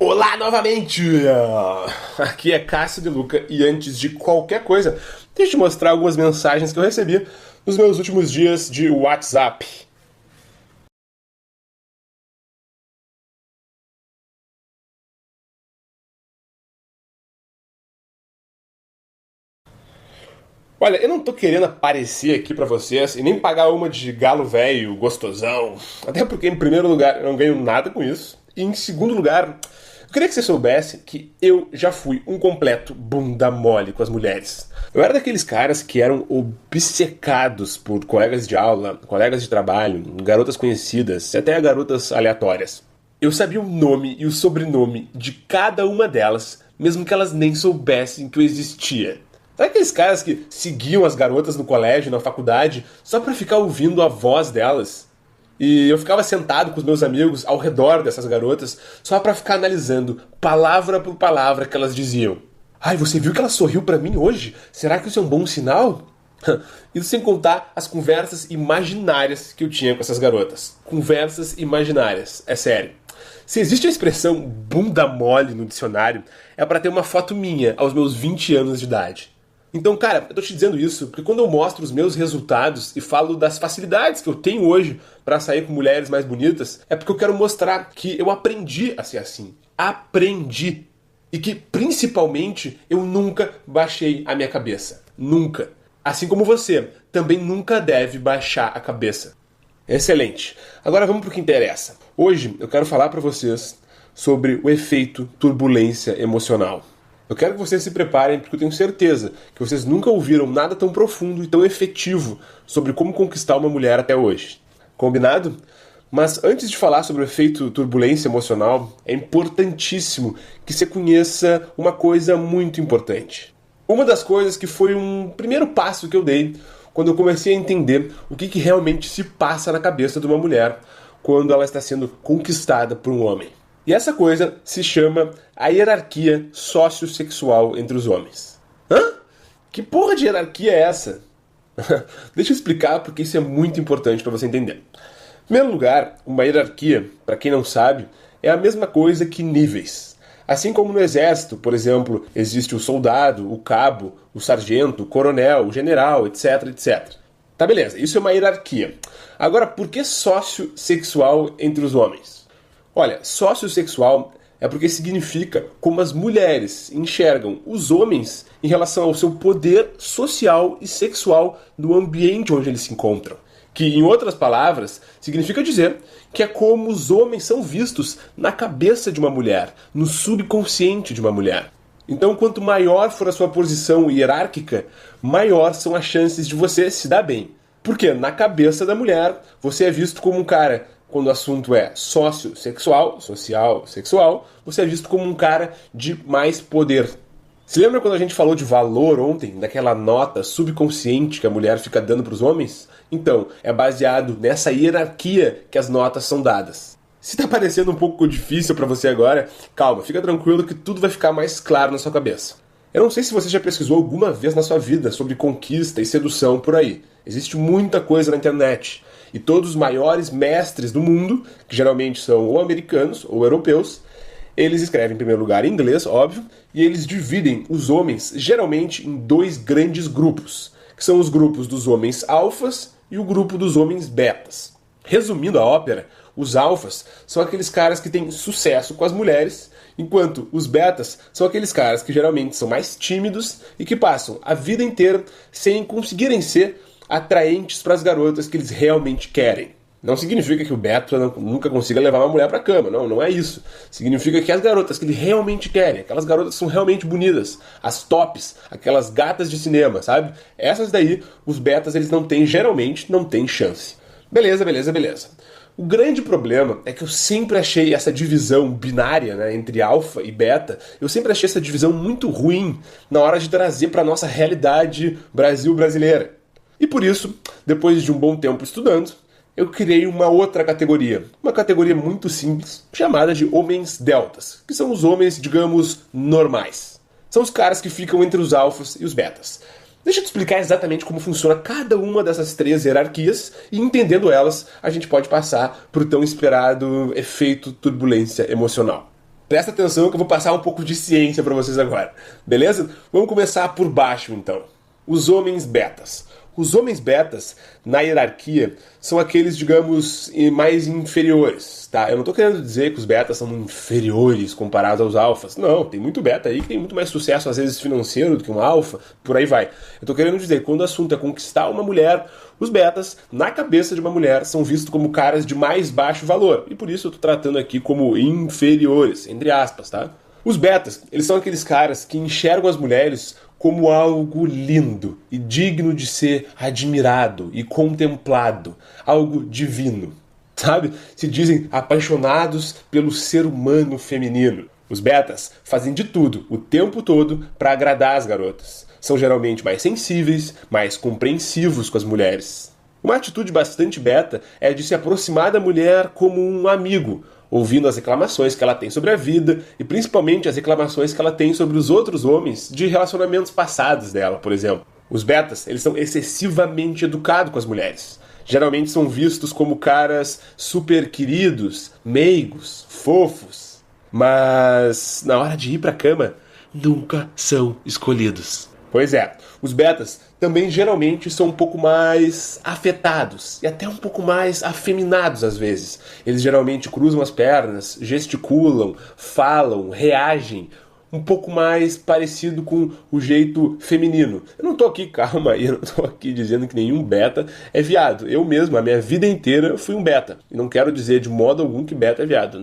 Olá novamente! Aqui é Cássio de Luca e antes de qualquer coisa, deixa eu te mostrar algumas mensagens que eu recebi nos meus últimos dias de WhatsApp. Olha, eu não tô querendo aparecer aqui pra vocês e nem pagar uma de galo velho, gostosão. Até porque, em primeiro lugar, eu não ganho nada com isso. E em segundo lugar, eu queria que você soubesse que eu já fui um completo bunda mole com as mulheres. Eu era daqueles caras que eram obcecados por colegas de aula, colegas de trabalho, garotas conhecidas, até garotas aleatórias. Eu sabia o nome e o sobrenome de cada uma delas, mesmo que elas nem soubessem que eu existia. Sabe aqueles caras que seguiam as garotas no colégio, na faculdade, só pra ficar ouvindo a voz delas? E eu ficava sentado com os meus amigos ao redor dessas garotas, só pra ficar analisando, palavra por palavra, que elas diziam. Ai, você viu que ela sorriu pra mim hoje? Será que isso é um bom sinal? Isso sem contar as conversas imaginárias que eu tinha com essas garotas. Conversas imaginárias, é sério. Se existe a expressão bunda mole no dicionário, é pra ter uma foto minha aos meus 20 anos de idade. Então, cara, eu tô te dizendo isso porque quando eu mostro os meus resultados e falo das facilidades que eu tenho hoje pra sair com mulheres mais bonitas, é porque eu quero mostrar que eu aprendi a ser assim. Aprendi. E que, principalmente, eu nunca baixei a minha cabeça. Nunca. Assim como você, também nunca deve baixar a cabeça. Excelente. Agora vamos pro que interessa. Hoje eu quero falar pra vocês sobre o efeito turbulência emocional. Eu quero que vocês se preparem porque eu tenho certeza que vocês nunca ouviram nada tão profundo e tão efetivo sobre como conquistar uma mulher até hoje. Combinado? Mas antes de falar sobre o efeito turbulência emocional, é importantíssimo que você conheça uma coisa muito importante. Uma das coisas que foi um primeiro passo que eu dei quando eu comecei a entender o que realmente se passa na cabeça de uma mulher quando ela está sendo conquistada por um homem. E essa coisa se chama a hierarquia sociossexual entre os homens. Hã? Que porra de hierarquia é essa? Deixa eu explicar porque isso é muito importante para você entender. Em primeiro lugar, uma hierarquia, para quem não sabe, é a mesma coisa que níveis. Assim como no exército, por exemplo, existe o soldado, o cabo, o sargento, o coronel, o general, etc, etc. Tá, beleza, isso é uma hierarquia. Agora, por que sociossexual entre os homens? Olha, sociossexual é porque significa como as mulheres enxergam os homens em relação ao seu poder social e sexual no ambiente onde eles se encontram. Que, em outras palavras, significa dizer que é como os homens são vistos na cabeça de uma mulher, no subconsciente de uma mulher. Então, quanto maior for a sua posição hierárquica, maior são as chances de você se dar bem. Porque na cabeça da mulher, você é visto como um cara, quando o assunto é sociossexual, social, sexual, você é visto como um cara de mais poder. Se lembra quando a gente falou de valor ontem, daquela nota subconsciente que a mulher fica dando para os homens? Então, é baseado nessa hierarquia que as notas são dadas. Se tá parecendo um pouco difícil para você agora, calma, fica tranquilo que tudo vai ficar mais claro na sua cabeça. Eu não sei se você já pesquisou alguma vez na sua vida sobre conquista e sedução por aí. Existe muita coisa na internet. E todos os maiores mestres do mundo, que geralmente são ou americanos ou europeus, eles escrevem em primeiro lugar em inglês, óbvio, e eles dividem os homens geralmente em dois grandes grupos, que são os grupos dos homens alfas e o grupo dos homens betas. Resumindo a ópera, os alfas são aqueles caras que têm sucesso com as mulheres, enquanto os betas são aqueles caras que geralmente são mais tímidos e que passam a vida inteira sem conseguirem ser atraentes para as garotas que eles realmente querem. Não significa que o beta nunca consiga levar uma mulher para a cama, não é isso. Significa que as garotas que ele realmente querem, aquelas garotas que são realmente bonitas, as tops, aquelas gatas de cinema, sabe? Essas daí, os betas eles geralmente não têm chance. Beleza. O grande problema é que eu sempre achei essa divisão binária, né, entre alfa e beta, eu sempre achei essa divisão muito ruim na hora de trazer para nossa realidade Brasil brasileira. E por isso, depois de um bom tempo estudando, eu criei uma outra categoria. Uma categoria muito simples, chamada de homens deltas, que são os homens, digamos, normais. São os caras que ficam entre os alfas e os betas. Deixa eu te explicar exatamente como funciona cada uma dessas três hierarquias e, entendendo elas, a gente pode passar para o tão esperado efeito turbulência emocional. Presta atenção que eu vou passar um pouco de ciência para vocês agora, beleza? Vamos começar por baixo então. Os homens betas. Os homens betas, na hierarquia, são aqueles, digamos, mais inferiores, tá? Eu não tô querendo dizer que os betas são inferiores comparados aos alfas. Não, tem muito beta aí que tem muito mais sucesso, às vezes, financeiro do que um alfa, por aí vai. Eu tô querendo dizer que quando o assunto é conquistar uma mulher, os betas, na cabeça de uma mulher, são vistos como caras de mais baixo valor. E por isso eu tô tratando aqui como inferiores, entre aspas, tá? Os betas, eles são aqueles caras que enxergam as mulheres como algo lindo e digno de ser admirado e contemplado, algo divino, sabe? Se dizem apaixonados pelo ser humano feminino. Os betas fazem de tudo, o tempo todo, para agradar as garotas. São geralmente mais sensíveis, mais compreensivos com as mulheres. Uma atitude bastante beta é de se aproximar da mulher como um amigo, ouvindo as reclamações que ela tem sobre a vida e principalmente as reclamações que ela tem sobre os outros homens de relacionamentos passados dela, por exemplo. Os betas, eles são excessivamente educados com as mulheres. Geralmente são vistos como caras super queridos, meigos, fofos, mas na hora de ir pra cama, nunca são escolhidos. Pois é, os betas também geralmente são um pouco mais afetados e até um pouco mais afeminados às vezes. Eles geralmente cruzam as pernas, gesticulam, falam, reagem, um pouco mais parecido com o jeito feminino. Eu não tô aqui, calma aí, eu não tô aqui dizendo que nenhum beta é viado. Eu mesmo, a minha vida inteira, fui um beta. E não quero dizer de modo algum que beta é viado.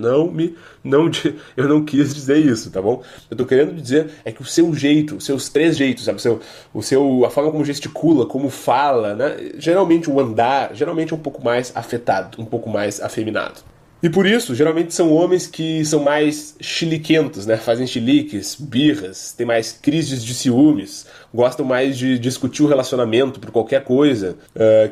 Eu não quis dizer isso, tá bom? Eu tô querendo dizer é que o seu jeito, os seus três jeitos, sabe? A forma como gesticula, como fala, né? Geralmente o andar, geralmente é um pouco mais afetado, um pouco mais afeminado. E por isso, geralmente são homens que são mais chiliquentos, né? Fazem chiliques, birras, têm mais crises de ciúmes, gostam mais de discutir o relacionamento por qualquer coisa,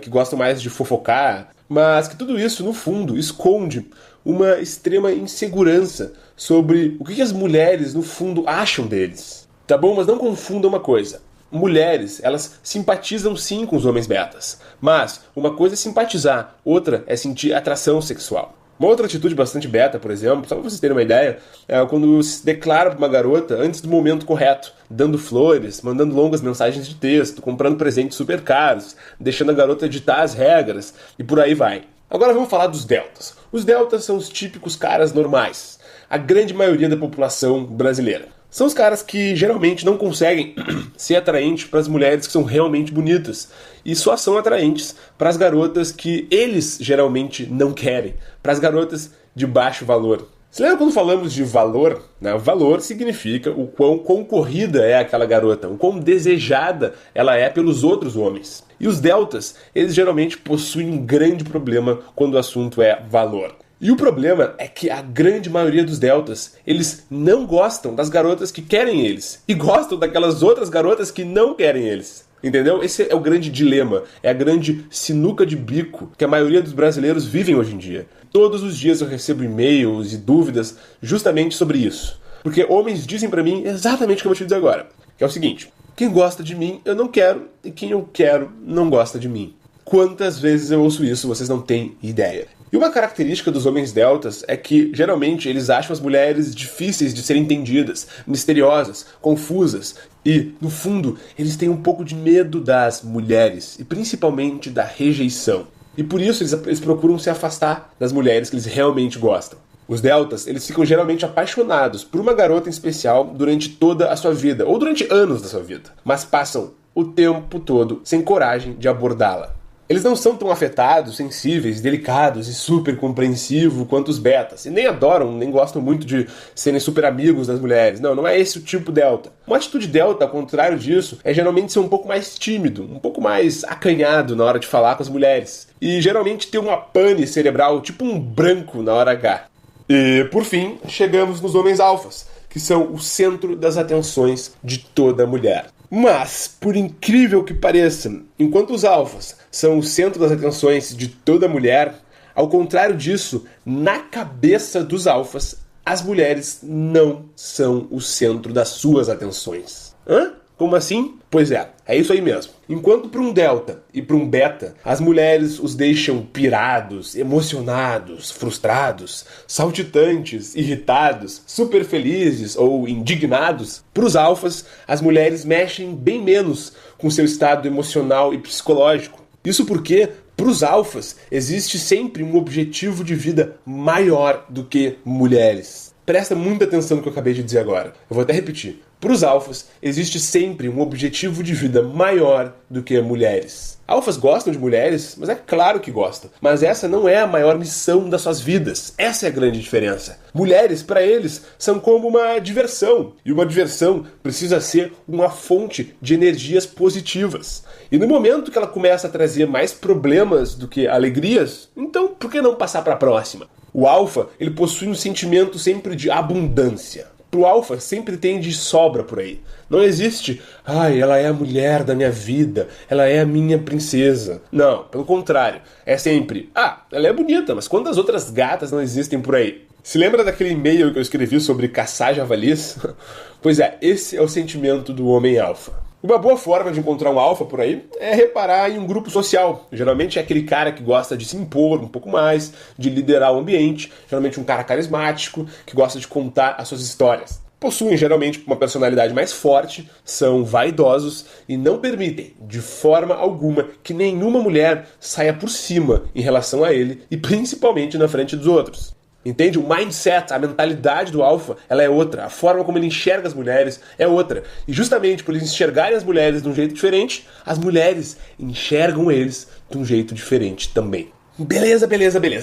que gostam mais de fofocar, mas que tudo isso, no fundo, esconde uma extrema insegurança sobre o que as mulheres, no fundo, acham deles. Tá bom? Mas não confunda uma coisa. Mulheres, elas simpatizam sim com os homens betas, mas uma coisa é simpatizar, outra é sentir atração sexual. Uma outra atitude bastante beta, por exemplo, só pra vocês terem uma ideia, é quando se declara pra uma garota antes do momento correto, dando flores, mandando longas mensagens de texto, comprando presentes super caros, deixando a garota ditar as regras, e por aí vai. Agora vamos falar dos deltas. Os deltas são os típicos caras normais, a grande maioria da população brasileira. São os caras que geralmente não conseguem ser atraentes para as mulheres que são realmente bonitas e só são atraentes para as garotas que eles geralmente não querem, para as garotas de baixo valor. Você lembra quando falamos de valor? Né? Valor significa o quão concorrida é aquela garota, o quão desejada ela é pelos outros homens. E os deltas, eles geralmente possuem um grande problema quando o assunto é valor. E o problema é que a grande maioria dos deltas, eles não gostam das garotas que querem eles. E gostam daquelas outras garotas que não querem eles. Entendeu? Esse é o grande dilema. É a grande sinuca de bico que a maioria dos brasileiros vivem hoje em dia. Todos os dias eu recebo e-mails e dúvidas justamente sobre isso. Porque homens dizem pra mim exatamente o que eu vou te dizer agora. Que é o seguinte. Quem gosta de mim, eu não quero. E quem eu quero, não gosta de mim. Quantas vezes eu ouço isso, vocês não têm ideia. E uma característica dos homens deltas é que, geralmente, eles acham as mulheres difíceis de serem entendidas, misteriosas, confusas. E, no fundo, eles têm um pouco de medo das mulheres, e principalmente da rejeição. E por isso eles procuram se afastar das mulheres que eles realmente gostam. Os deltas, eles ficam geralmente apaixonados por uma garota em especial durante toda a sua vida, ou durante anos da sua vida, mas passam o tempo todo sem coragem de abordá-la. Eles não são tão afetados, sensíveis, delicados e super compreensivos quanto os betas. E nem adoram, nem gostam muito de serem super amigos das mulheres. Não é esse o tipo delta. Uma atitude delta, ao contrário disso, é geralmente ser um pouco mais tímido, um pouco mais acanhado na hora de falar com as mulheres. E geralmente ter uma pane cerebral, tipo um branco na hora H. E, por fim, chegamos nos homens alfas, que são o centro das atenções de toda mulher. Mas, por incrível que pareça, enquanto os alfas são o centro das atenções de toda mulher, ao contrário disso, na cabeça dos alfas, as mulheres não são o centro das suas atenções. Hã? Como assim? Pois é isso aí mesmo. Enquanto para um delta e para um beta, as mulheres os deixam pirados, emocionados, frustrados, saltitantes, irritados, super felizes ou indignados, para os alfas, as mulheres mexem bem menos com seu estado emocional e psicológico. Isso porque, para os alfas, existe sempre um objetivo de vida maior do que mulheres. Presta muita atenção no que eu acabei de dizer agora. Eu vou até repetir. Para os alfas, existe sempre um objetivo de vida maior do que mulheres. Alfas gostam de mulheres, mas é claro que gostam. Mas essa não é a maior missão das suas vidas. Essa é a grande diferença. Mulheres, para eles, são como uma diversão. E uma diversão precisa ser uma fonte de energias positivas. E no momento que ela começa a trazer mais problemas do que alegrias, então por que não passar para a próxima? O alfa, ele possui um sentimento sempre de abundância. Pro alfa sempre tem de sobra por aí. Não existe, ela é a mulher da minha vida, ela é a minha princesa. Não, pelo contrário. É sempre, ela é bonita, mas quantas outras gatas não existem por aí? Se lembra daquele e-mail que eu escrevi sobre caçar javalis? Pois é, esse é o sentimento do homem alfa. Uma boa forma de encontrar um alfa por aí é reparar em um grupo social. Geralmente é aquele cara que gosta de se impor um pouco mais, de liderar o ambiente. Geralmente um cara carismático, que gosta de contar as suas histórias. Possuem geralmente uma personalidade mais forte, são vaidosos e não permitem, de forma alguma, que nenhuma mulher saia por cima em relação a ele e principalmente na frente dos outros. Entende? O mindset, a mentalidade do alfa, ela é outra. A forma como ele enxerga as mulheres é outra. E justamente por eles enxergarem as mulheres de um jeito diferente, as mulheres enxergam eles de um jeito diferente também. Beleza.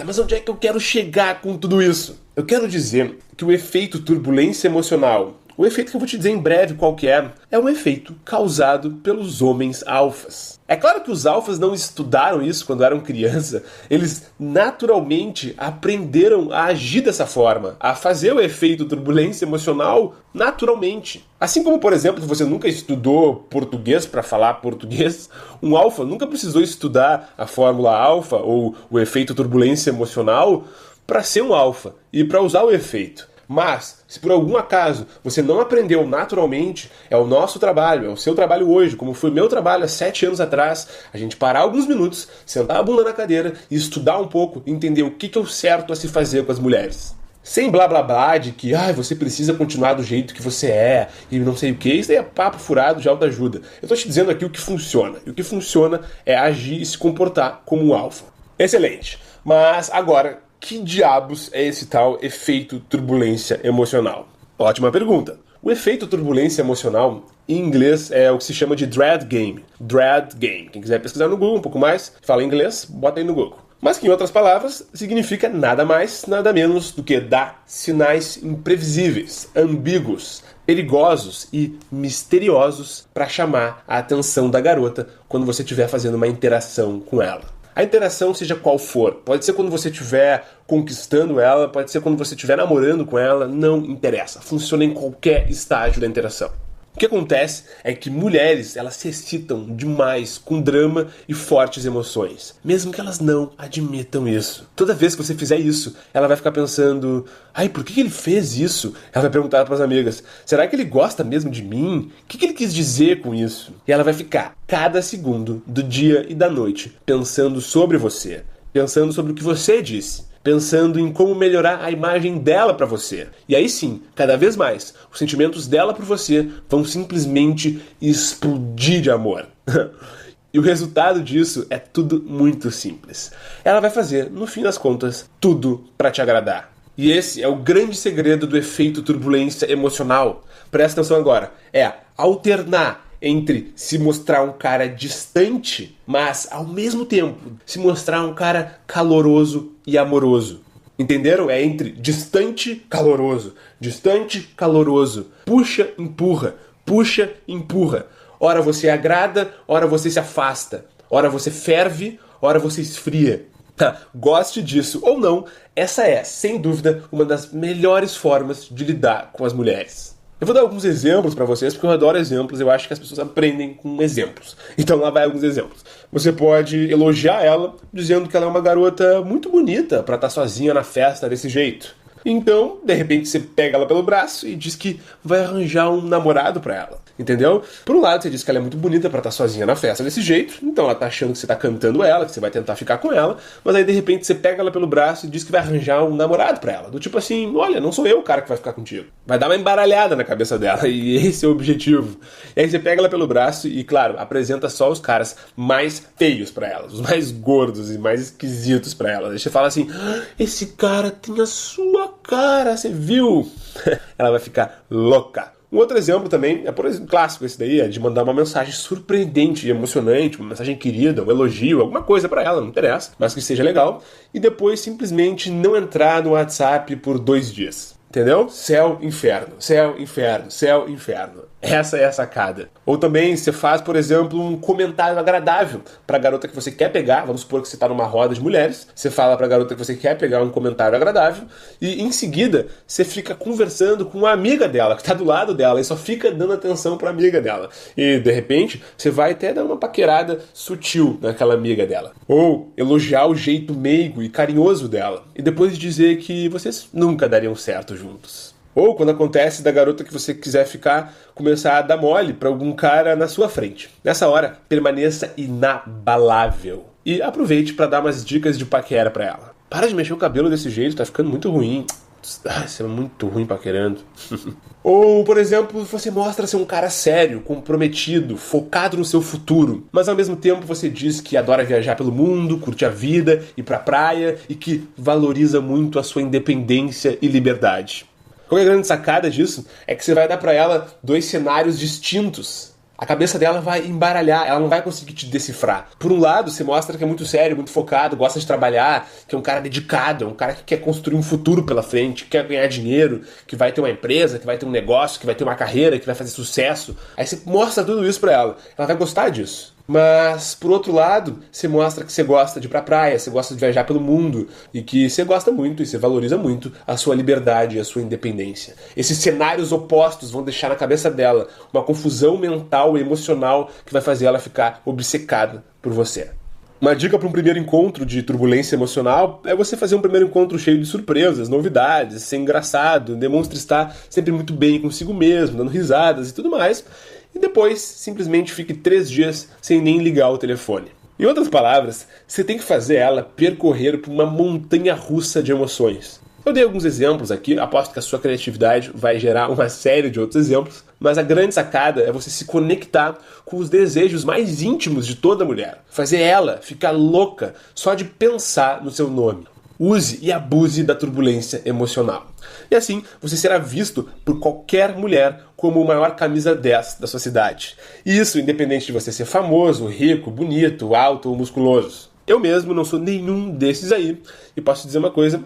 Mas onde é que eu quero chegar com tudo isso? Eu quero dizer que o efeito turbulência emocional, o efeito que eu vou te dizer em breve qual que é um efeito causado pelos homens alfas. É claro que os alfas não estudaram isso quando eram criança, eles naturalmente aprenderam a agir dessa forma, a fazer o efeito turbulência emocional naturalmente. Assim como, por exemplo, se você nunca estudou português para falar português, um alfa nunca precisou estudar a fórmula alfa ou o efeito turbulência emocional para ser um alfa e para usar o efeito. Mas, se por algum acaso você não aprendeu naturalmente, é o nosso trabalho, é o seu trabalho hoje, como foi meu trabalho há 7 anos atrás, a gente parar alguns minutos, sentar a bunda na cadeira e estudar um pouco, entender o que é o certo a se fazer com as mulheres. Sem blá blá blá de que você precisa continuar do jeito que você é e não sei o que, isso aí é papo furado de autoajuda. Eu tô te dizendo aqui o que funciona, e o que funciona é agir e se comportar como um alfa. Excelente, mas agora, que diabos é esse tal efeito turbulência emocional? Ótima pergunta. O efeito turbulência emocional, em inglês, é o que se chama de dread game. Dread game. Quem quiser pesquisar no Google um pouco mais, fala inglês, bota aí no Google. Mas que, em outras palavras, significa nada mais, nada menos do que dar sinais imprevisíveis, ambíguos, perigosos e misteriosos para chamar a atenção da garota quando você estiver fazendo uma interação com ela. A interação, seja qual for, pode ser quando você estiver conquistando ela, pode ser quando você estiver namorando com ela, não interessa. Funciona em qualquer estágio da interação. O que acontece é que mulheres, elas se excitam demais com drama e fortes emoções, mesmo que elas não admitam isso. Toda vez que você fizer isso, ela vai ficar pensando, por que ele fez isso? Ela vai perguntar para as amigas, será que ele gosta mesmo de mim? O que ele quis dizer com isso? E ela vai ficar, cada segundo do dia e da noite, pensando sobre você, pensando sobre o que você disse, pensando em como melhorar a imagem dela para você. E aí sim, cada vez mais, os sentimentos dela por você vão simplesmente explodir de amor. E o resultado disso é tudo muito simples. Ela vai fazer, no fim das contas, tudo para te agradar. E esse é o grande segredo do efeito turbulência emocional. Presta atenção agora. É alternar entre se mostrar um cara distante, mas ao mesmo tempo se mostrar um cara caloroso e amoroso. Entenderam? É entre distante, caloroso. Distante, caloroso. Puxa, empurra. Puxa, empurra. Ora você agrada, ora você se afasta. Ora você ferve, ora você esfria. Goste disso ou não, essa é, sem dúvida, uma das melhores formas de lidar com as mulheres. Eu vou dar alguns exemplos para vocês, porque eu adoro exemplos, eu acho que as pessoas aprendem com exemplos. Então lá vai alguns exemplos. Você pode elogiar ela, dizendo que ela é uma garota muito bonita para estar sozinha na festa desse jeito. Então, de repente, você pega ela pelo braço e diz que vai arranjar um namorado para ela. entendeu? Por um lado, você diz que ela é muito bonita pra estar sozinha na festa desse jeito, então ela tá achando que você tá cantando ela, que você vai tentar ficar com ela, mas aí de repente você pega ela pelo braço e diz que vai arranjar um namorado pra ela. Do tipo assim, olha, não sou eu o cara que vai ficar contigo. Vai dar uma embaralhada na cabeça dela, e esse é o objetivo. E aí você pega ela pelo braço e, claro, apresenta só os caras mais feios pra ela, os mais gordos e mais esquisitos pra ela. Aí você fala assim, esse cara tem a sua cara, você viu? Ela vai ficar louca. Um outro exemplo também, por exemplo, clássico esse daí, é de mandar uma mensagem surpreendente e emocionante, uma mensagem querida, um elogio, alguma coisa pra ela, não interessa, mas que seja legal, e depois simplesmente não entrar no WhatsApp por 2 dias. Entendeu? Céu, inferno, céu, inferno, céu, inferno. Essa é a sacada. Ou também você faz, por exemplo, um comentário agradável pra garota que você quer pegar. Vamos supor que você tá numa roda de mulheres. Você fala pra garota que você quer pegar um comentário agradável. E em seguida, você fica conversando com uma amiga dela, que tá do lado dela. E só fica dando atenção pra amiga dela. E, de repente, você vai até dar uma paquerada sutil naquela amiga dela. Ou elogiar o jeito meigo e carinhoso dela. E depois dizer que vocês nunca dariam certo juntos. Ou quando acontece da garota que você quiser ficar, começar a dar mole pra algum cara na sua frente. Nessa hora, permaneça inabalável. E aproveite pra dar umas dicas de paquera pra ela. Para de mexer o cabelo desse jeito, tá ficando muito ruim. Você é muito ruim paquerando. Ou, por exemplo, você mostra ser um cara sério, comprometido, focado no seu futuro, mas ao mesmo tempo você diz que adora viajar pelo mundo, curte a vida, ir pra praia e que valoriza muito a sua independência e liberdade. Qual é a grande sacada disso? É que você vai dar pra ela 2 cenários distintos. A cabeça dela vai embaralhar, ela não vai conseguir te decifrar. Por um lado, você mostra que é muito sério, muito focado, gosta de trabalhar, que é um cara dedicado, é um cara que quer construir um futuro pela frente, que quer ganhar dinheiro, que vai ter uma empresa, que vai ter um negócio, que vai ter uma carreira, que vai fazer sucesso. Aí você mostra tudo isso pra ela. Ela vai gostar disso. Mas, por outro lado, você mostra que você gosta de ir pra praia, você gosta de viajar pelo mundo e que você gosta muito e você valoriza muito a sua liberdade e a sua independência. Esses cenários opostos vão deixar na cabeça dela uma confusão mental e emocional que vai fazer ela ficar obcecada por você. Uma dica para um primeiro encontro de turbulência emocional é você fazer um primeiro encontro cheio de surpresas, novidades, ser engraçado, demonstre estar sempre muito bem consigo mesmo, dando risadas e tudo mais. E depois, simplesmente fique 3 dias sem nem ligar o telefone. Em outras palavras, você tem que fazer ela percorrer por uma montanha russa de emoções. Eu dei alguns exemplos aqui, aposto que a sua criatividade vai gerar uma série de outros exemplos, mas a grande sacada é você se conectar com os desejos mais íntimos de toda mulher. Fazer ela ficar louca só de pensar no seu nome. Use e abuse da turbulência emocional. E assim, você será visto por qualquer mulher como o maior camisa 10 da sua cidade. E isso independente de você ser famoso, rico, bonito, alto ou musculoso. Eu mesmo não sou nenhum desses aí. E posso dizer uma coisa,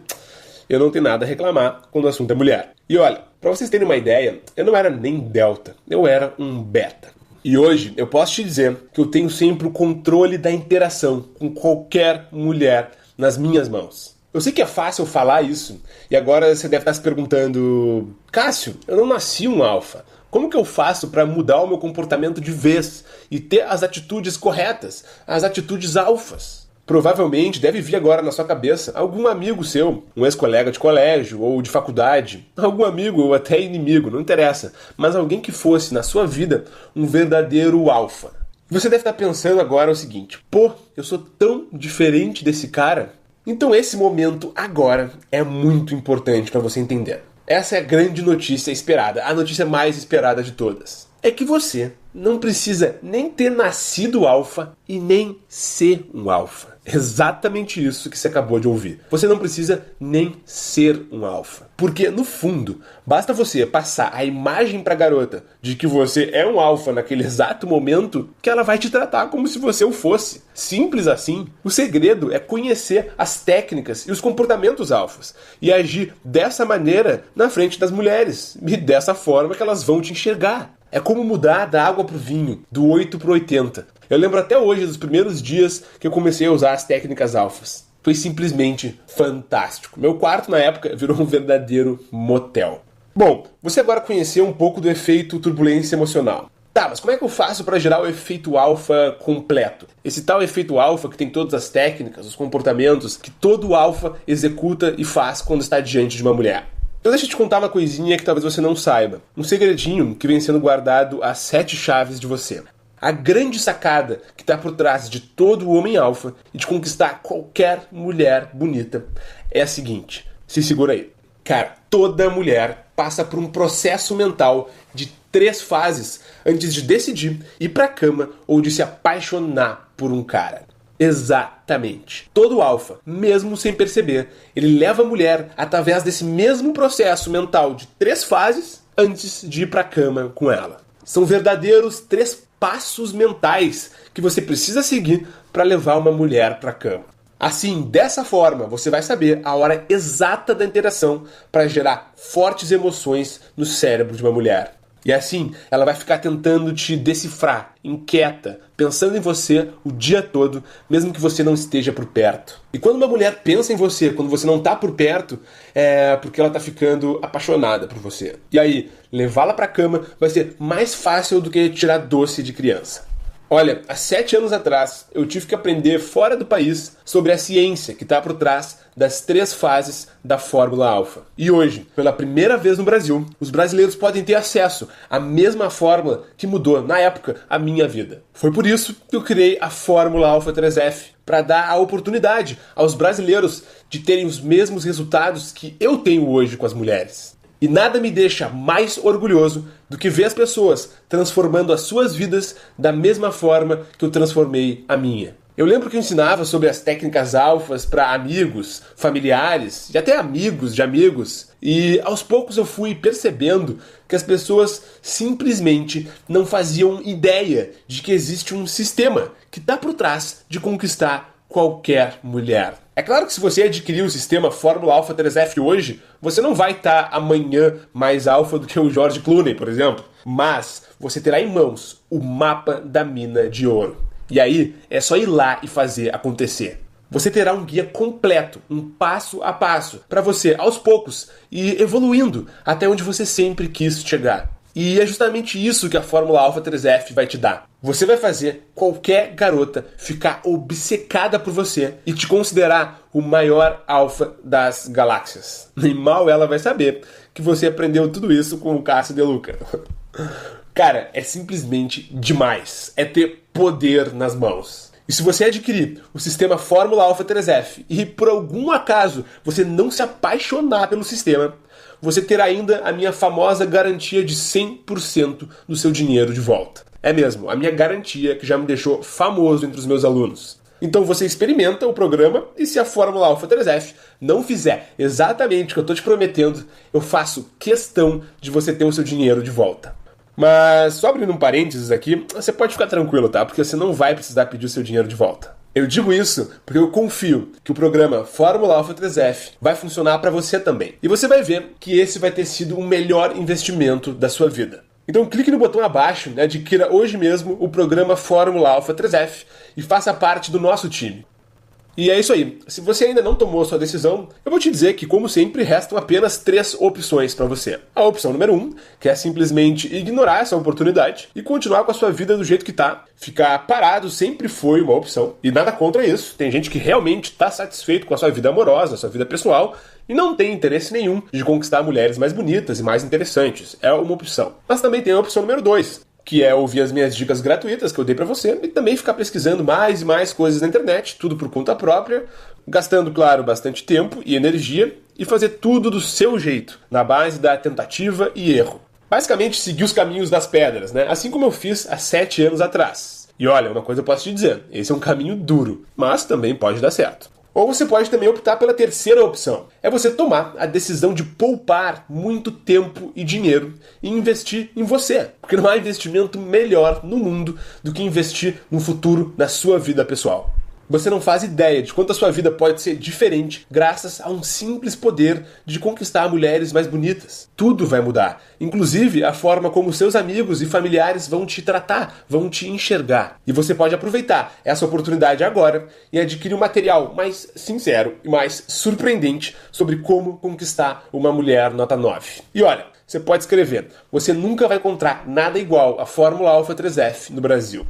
eu não tenho nada a reclamar quando o assunto é mulher. E olha, pra vocês terem uma ideia, eu não era nem delta, eu era um beta. E hoje eu posso te dizer que eu tenho sempre o controle da interação com qualquer mulher nas minhas mãos. Eu sei que é fácil falar isso, e agora você deve estar se perguntando, Cássio, eu não nasci um alfa. Como que eu faço para mudar o meu comportamento de vez e ter as atitudes corretas, as atitudes alfas? Provavelmente deve vir agora na sua cabeça algum amigo seu, um ex-colega de colégio ou de faculdade, algum amigo ou até inimigo, não interessa, mas alguém que fosse na sua vida um verdadeiro alfa. Você deve estar pensando agora o seguinte, pô, eu sou tão diferente desse cara. Então esse momento agora é muito importante para você entender. Essa é a grande notícia esperada, a notícia mais esperada de todas. É que você não precisa nem ter nascido alfa e nem ser um alfa. Exatamente isso que você acabou de ouvir. Você não precisa nem ser um alfa. Porque, no fundo, basta você passar a imagem pra garota de que você é um alfa naquele exato momento que ela vai te tratar como se você o fosse. Simples assim. O segredo é conhecer as técnicas e os comportamentos alfas e agir dessa maneira na frente das mulheres e dessa forma que elas vão te enxergar. É como mudar da água pro vinho, do 8 pro 80. Eu lembro até hoje dos primeiros dias que eu comecei a usar as técnicas alfas. Foi simplesmente fantástico. Meu quarto, na época, virou um verdadeiro motel. Bom, você agora conheceu um pouco do efeito turbulência emocional. Tá, mas como é que eu faço para gerar o efeito alfa completo? Esse tal efeito alfa que tem todas as técnicas, os comportamentos que todo alfa executa e faz quando está diante de uma mulher. Então deixa eu te contar uma coisinha que talvez você não saiba. Um segredinho que vem sendo guardado às 7 chaves de você. A grande sacada que está por trás de todo o homem alfa e de conquistar qualquer mulher bonita é a seguinte. Se segura aí. Cara, toda mulher passa por um processo mental de 3 fases antes de decidir ir pra cama ou de se apaixonar por um cara. Exatamente. Todo alfa, mesmo sem perceber, ele leva a mulher através desse mesmo processo mental de 3 fases antes de ir pra cama com ela. São verdadeiros 3 passos mentais que você precisa seguir para levar uma mulher pra cama. Assim, dessa forma, você vai saber a hora exata da interação para gerar fortes emoções no cérebro de uma mulher. E assim, ela vai ficar tentando te decifrar, inquieta, pensando em você o dia todo, mesmo que você não esteja por perto. E quando uma mulher pensa em você, quando você não está por perto, é porque ela está ficando apaixonada por você. E aí, levá-la para a cama vai ser mais fácil do que tirar doce de criança. Olha, há 7 anos atrás, eu tive que aprender fora do país sobre a ciência que está por trás das 3 fases da Fórmula Alfa. E hoje, pela primeira vez no Brasil, os brasileiros podem ter acesso à mesma fórmula que mudou, na época, a minha vida. Foi por isso que eu criei a Fórmula Alfa 3F, para dar a oportunidade aos brasileiros de terem os mesmos resultados que eu tenho hoje com as mulheres. E nada me deixa mais orgulhoso do que ver as pessoas transformando as suas vidas da mesma forma que eu transformei a minha. Eu lembro que eu ensinava sobre as técnicas alfas para amigos, familiares e até amigos de amigos. E aos poucos eu fui percebendo que as pessoas simplesmente não faziam ideia de que existe um sistema que está por trás de conquistar qualquer mulher. É claro que se você adquirir o sistema Fórmula Alfa 3F hoje, você não vai estar amanhã mais alfa do que o George Clooney, por exemplo. Mas você terá em mãos o mapa da mina de ouro. E aí é só ir lá e fazer acontecer. Você terá um guia completo, um passo a passo, para você, aos poucos, ir evoluindo até onde você sempre quis chegar. E é justamente isso que a Fórmula Alfa 3F vai te dar. Você vai fazer qualquer garota ficar obcecada por você e te considerar o maior alfa das galáxias. Nem mal ela vai saber que você aprendeu tudo isso com o Cássio De Luca. Cara, é simplesmente demais. É ter poder nas mãos. E se você adquirir o sistema Fórmula Alfa 3F e por algum acaso você não se apaixonar pelo sistema, você terá ainda a minha famosa garantia de 100% do seu dinheiro de volta. É mesmo, a minha garantia que já me deixou famoso entre os meus alunos. Então você experimenta o programa e se a Fórmula Alfa 3F não fizer exatamente o que eu estou te prometendo, eu faço questão de você ter o seu dinheiro de volta. Mas, só abrindo um parênteses aqui, você pode ficar tranquilo, tá? Porque você não vai precisar pedir o seu dinheiro de volta. Eu digo isso porque eu confio que o programa Fórmula Alfa 3F vai funcionar para você também. E você vai ver que esse vai ter sido o melhor investimento da sua vida. Então clique no botão abaixo, adquira hoje mesmo o programa Fórmula Alfa 3F e faça parte do nosso time. E é isso aí. Se você ainda não tomou sua decisão, eu vou te dizer que, como sempre, restam apenas 3 opções para você. A opção número 1, que é simplesmente ignorar essa oportunidade e continuar com a sua vida do jeito que tá. Ficar parado sempre foi uma opção. E nada contra isso. Tem gente que realmente está satisfeito com a sua vida amorosa, a sua vida pessoal, e não tem interesse nenhum de conquistar mulheres mais bonitas e mais interessantes. É uma opção. Mas também tem a opção número 2, que é ouvir as minhas dicas gratuitas que eu dei pra você e também ficar pesquisando mais e mais coisas na internet, tudo por conta própria, gastando, claro, bastante tempo e energia e fazer tudo do seu jeito, na base da tentativa e erro. Basicamente, seguir os caminhos das pedras, né? Assim como eu fiz há 7 anos atrás. E olha, uma coisa eu posso te dizer, esse é um caminho duro, mas também pode dar certo. Ou você pode também optar pela terceira opção. É você tomar a decisão de poupar muito tempo e dinheiro e investir em você. Porque não há investimento melhor no mundo do que investir no futuro da sua vida pessoal. Você não faz ideia de quanto a sua vida pode ser diferente graças a um simples poder de conquistar mulheres mais bonitas. Tudo vai mudar, inclusive a forma como seus amigos e familiares vão te tratar, vão te enxergar. E você pode aproveitar essa oportunidade agora e adquirir um material mais sincero e mais surpreendente sobre como conquistar uma mulher nota 9. E olha, você pode escrever, você nunca vai encontrar nada igual à Fórmula Alfa 3F no Brasil.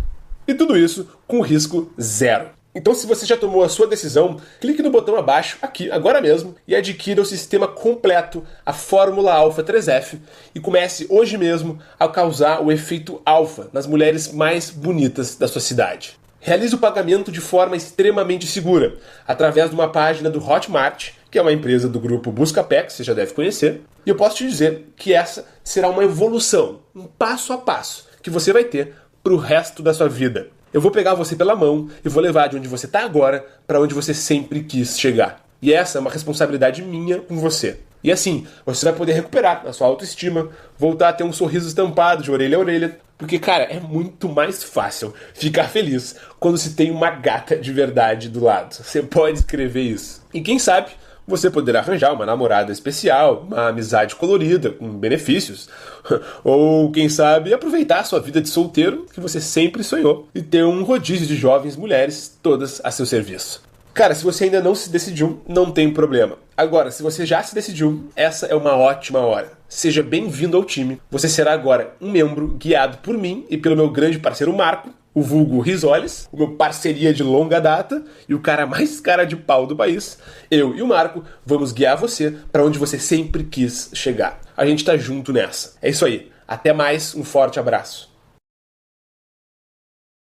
E tudo isso com risco zero. Então, se você já tomou a sua decisão, clique no botão abaixo, aqui, agora mesmo, e adquira o sistema completo, a Fórmula Alpha 3F, e comece hoje mesmo a causar o efeito alfa nas mulheres mais bonitas da sua cidade. Realize o pagamento de forma extremamente segura, através de uma página do Hotmart, que é uma empresa do grupo Buscapé, que você já deve conhecer, e eu posso te dizer que essa será uma evolução, um passo a passo, que você vai ter para o resto da sua vida. Eu vou pegar você pela mão e vou levar de onde você está agora para onde você sempre quis chegar. E essa é uma responsabilidade minha com você. E assim, você vai poder recuperar a sua autoestima, voltar a ter um sorriso estampado de orelha a orelha, porque, cara, é muito mais fácil ficar feliz quando se tem uma gata de verdade do lado. Você pode escrever isso. E quem sabe, você poderá arranjar uma namorada especial, uma amizade colorida, com benefícios. Ou, quem sabe, aproveitar a sua vida de solteiro, que você sempre sonhou, e ter um rodízio de jovens mulheres, todas a seu serviço. Cara, se você ainda não se decidiu, não tem problema. Agora, se você já se decidiu, essa é uma ótima hora. Seja bem-vindo ao time. Você será agora um membro guiado por mim e pelo meu grande parceiro Marco, o vulgo Risoles, o meu parceria de longa data e o cara mais cara de pau do país. Eu e o Marco vamos guiar você para onde você sempre quis chegar. A gente tá junto nessa. É isso aí. Até mais, um forte abraço.